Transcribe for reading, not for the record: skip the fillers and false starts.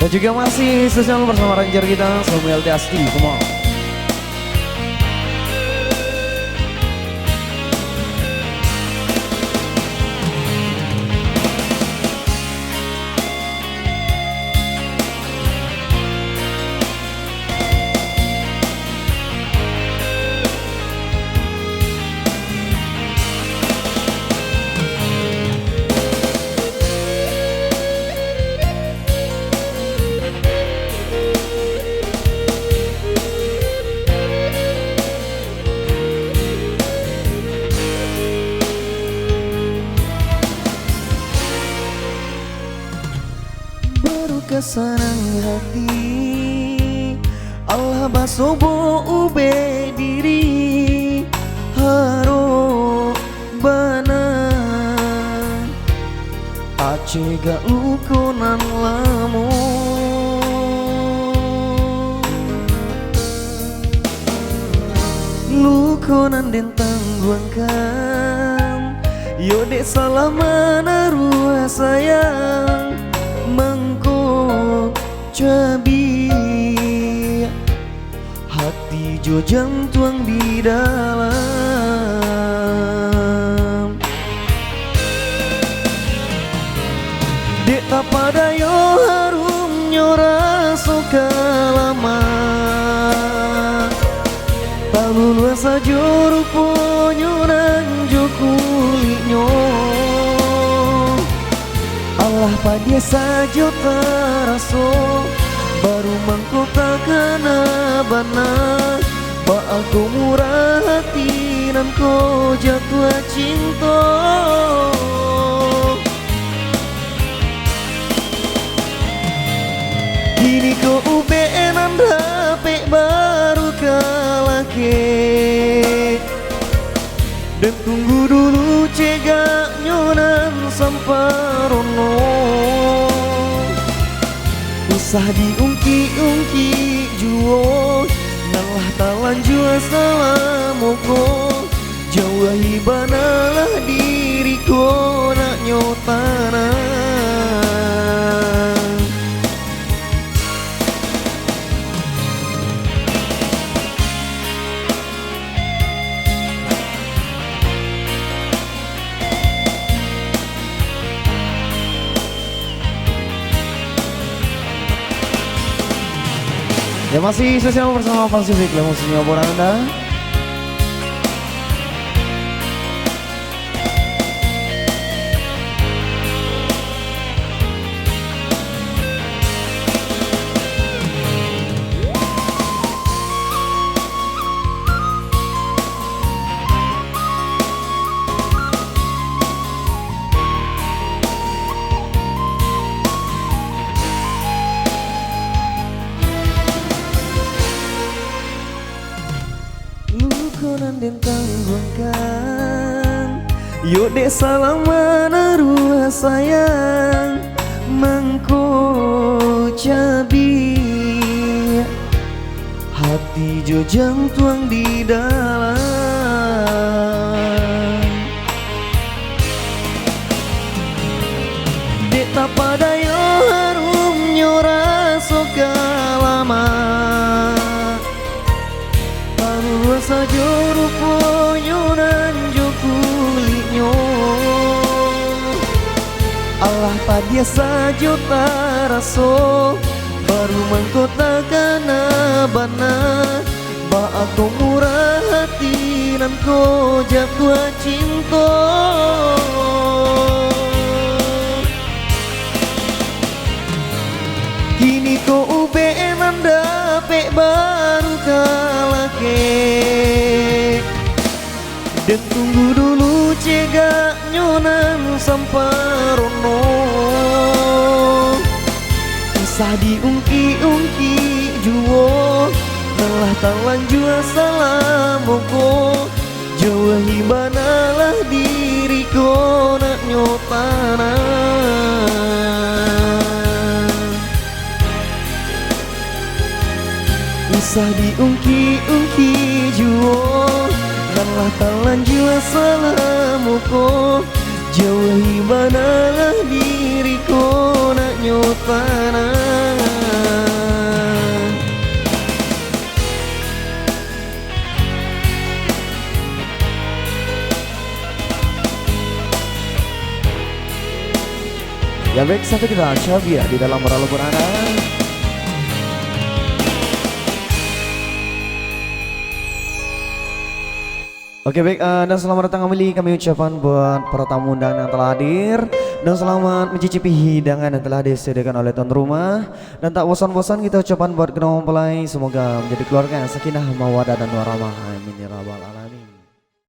Dan juga masih spesial bersama ranger kita Samuel Tiasti. Come on. Kesenang hati Allah basobo ube diri haro bana Aceh gak lukonan lamu lukonan den tangguangkan yode salamana ruah sayang mengko cabi hati jo jantung di dalam dek tak pada yo harum nyora soka lama talulu sajo rupo nyoran jo kulinyo Allah padia saja teraso baru mangkota kana bana ba aku murah hati nan ko jatuh cinta kini ko ube nan dape baru kalake dan tunggu dulu cegak nyonan samparono usah diungki-ungki juo nalah talan jua salamoko jauhi banalah diriku nak nyotana Ya masih spesial bersama Pasifik Lemosinya Boranda. lukonan den tangguangkan yo dek salamana ruah sayang mangko cabi hati jo jantung di dalam dek tak pada yo harum nyora soka lama sajo rupo nyonan jo kulinyo Allah padia sajo taraso baru mangkota kana bana ba aku murah hati nan ko jatuh cinta kini ko ube nan dape baru kalake dan tunggu dulu cegak nyonan samparono usah diungki-ungki juo nalah talan jua salamoko jauhi banalah diriku nak nyotana usah diungki-ungki juo nalah talan jua salamoko jauhi banalah diriku nak nyotana Ya baik, sampai kita Syabia di dalam Ralubur Anda. Oke baik, dan selamat datang kembali kami ucapkan buat para tamu undangan yang telah hadir. Dan selamat mencicipi hidangan yang telah disediakan oleh tuan rumah. Dan tak bosan-bosan kita ucapkan buat kedua mempelai, semoga menjadi keluarga yang sakinah, mawaddah dan warahmah. Amin ya rabbal alamin.